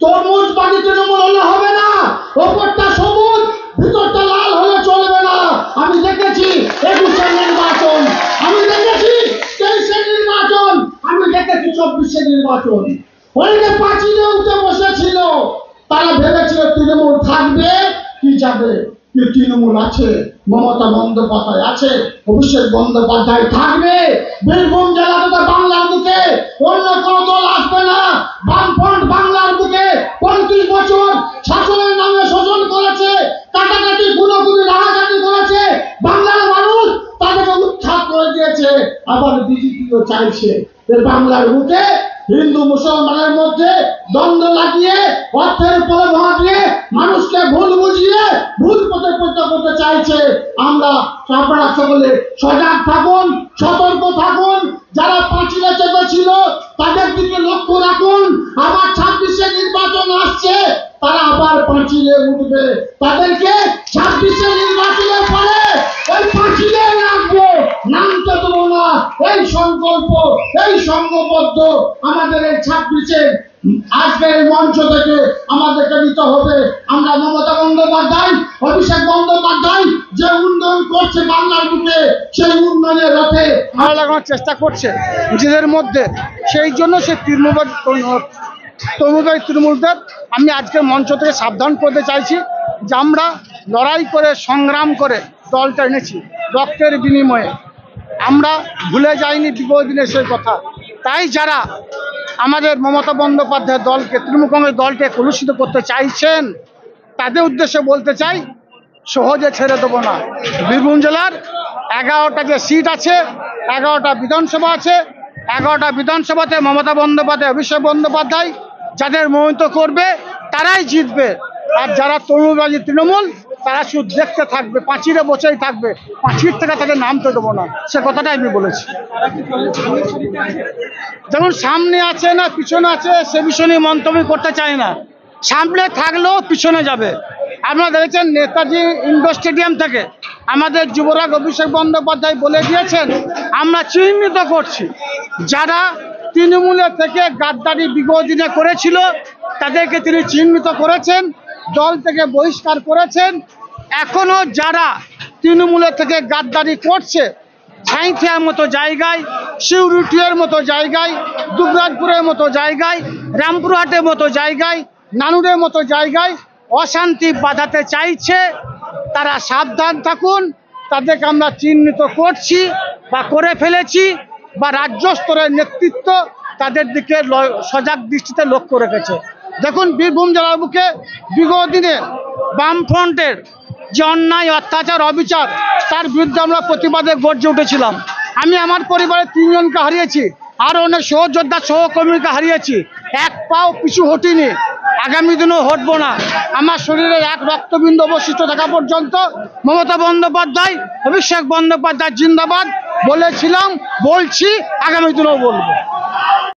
তরমুজবাদী তৃণমূল হলে হবে না, ওপরটা সবুজ ভিতরটা লাল হলে চলবে না। আমি দেখেছি 21-এর নির্বাচন, আমি দেখেছি 23-এর নির্বাচন, আমি দেখেছি 24-এর নির্বাচন। অনেকে পাঁচিলে উঠে বসেছিল, তারা ভেবেছিল তৃণমূল থাকবে কি যাবে, কিন্তু তৃণমূল আছে, মমতা বন্দ্যোপাধ্যায় আছে, অভিষেক বন্দ্যোপাধ্যায় থাকবে। বীরভূম জেলা তথা বাংলার বুকে অন্য কোনো দল আসবে না। বামফ্রন্ট বাংলার বুকে 35 বছর শাসনের নামে শোষণ করেছে, কাটাকাটি গুণগুলি রাহাজানি করেছে, বাংলার মানুষ তাদেরকে উৎখাত করে দিয়েছে। আবার বিজেপিও চাইছে বাংলার বুকে হিন্দু মুসলমানের মধ্যে দ্বন্দ্ব লাগিয়ে, অর্থের প্রলোভন দিয়ে মানুষকে ভুল বুঝিয়ে ভুল পথে পরিণত করতে চাইছে। আপনারা সকলে সজাগ থাকুন, সতর্ক থাকুন। যারা পাঁচিলে চেপেছিল তাদের দিকে লক্ষ্য রাখুন। আবার 26-এর নির্বাচন আসছে, তারা আবার পাঁচিলে উঠবে। তাদেরকে 26-এর নির্বাচনের পরে ওই পাঁচিলে রাখবো, নামতে দেবো না। এই সংকল্প, এই সংঘবদ্ধ আমাদের এই 26-এর আজকের মঞ্চ থেকে আমাদেরকে নিতে হবে। আমরা মমতা বন্দ্যোপাধ্যায়, অভিষেক বন্দ্যোপাধ্যায় যে উন্নয়ন করছে বাংলার বুকে, সেই উন্নয়নের রথে ভালো লাগানোর চেষ্টা করছে নিজেদের মধ্যে। সেই জন্য সে তৃণমূলদের আমি আজকের মঞ্চ থেকে সাবধান করতে চাইছি যে আমরা লড়াই করে সংগ্রাম করে দলটা এনেছি রক্তের বিনিময়ে। আমরা ভুলে যাইনি বিগত দিনের সেই কথা। তাই যারা আমাদের মমতা বন্দ্যোপাধ্যায় দলকে, তৃণমূল কংগ্রেস দলকে কলুষিত করতে চাইছেন, তাদের উদ্দেশ্যে বলতে চাই সহজে ছেড়ে দেবো না। বীরভূম জেলার 11টা যে সিট আছে, 11টা বিধানসভা আছে, 11টা বিধানসভাতে মমতা বন্দ্যোপাধ্যায়, অভিষেক বন্দ্যোপাধ্যায় যাদের মনোনীত করবে তারাই জিতবে। আর যারা তরুণবাজি তৃণমূল তারা শুধু দেখতে থাকবে, পাঁচিলে বসেই থাকবে। পাঁচিল থেকে তাদের নামতে দেবো না, সে কথাটাই আমি বলেছি। যেমন সামনে আছে না পিছনে আছে সে বিষয় নিয়ে মন্তব্য করতে চাই না। সামনে থাকলেও পিছনে যাবে। আপনারা দেখেছেন নেতাজি ইন্ডোর স্টেডিয়াম থেকে আমাদের যুবরাজ অভিষেক বন্দ্যোপাধ্যায় বলে দিয়েছেন আমরা চিহ্নিত করছি যারা তৃণমূলের থেকে গাদ্দারি বিগত দিনে করেছিল, তাদেরকে তিনি চিহ্নিত করেছেন, দল থেকে বহিষ্কার করেছেন। এখনো যারা তৃণমূলের থেকে গাদ্দারি করছে, ছাইথিয়ার মতো জায়গায়, শিউরুটিয়ার মতো জায়গায়, দুবরাজপুরের মতো জায়গায়, রামপুরহাটের মতো জায়গায়, নানুরের মতো জায়গায় অশান্তি বাঁধাতে চাইছে, তারা সাবধান থাকুন। তাদেরকে আমরা চিহ্নিত করছি বা করে ফেলেছি, বা রাজ্য স্তরের নেতৃত্ব তাদের দিকে সজাগ দৃষ্টিতে লক্ষ্য রেখেছে। দেখুন বীরভূম জেলার বুকে বিগত দিনে বামফ্রন্টের যে অন্যায়, অত্যাচার, অবিচার, তার বিরুদ্ধে আমরা প্রতিবাদে গর্জে উঠেছিলাম। আমি আমার পরিবারের 3 জনকে হারিয়েছি, আরও অনেক সহযোদ্ধা সহকর্মীকে হারিয়েছি। এক পাও পিছু হটিনি, আগামী দিনেও হটবো না। আমার শরীরে এক রক্তবিন্দু অবশিষ্ট থাকা পর্যন্ত মমতা বন্দ্যোপাধ্যায়, অভিষেক বন্দ্যোপাধ্যায় জিন্দাবাদ বলেছিলাম, বলছি, আগামী দিনেও বলবো।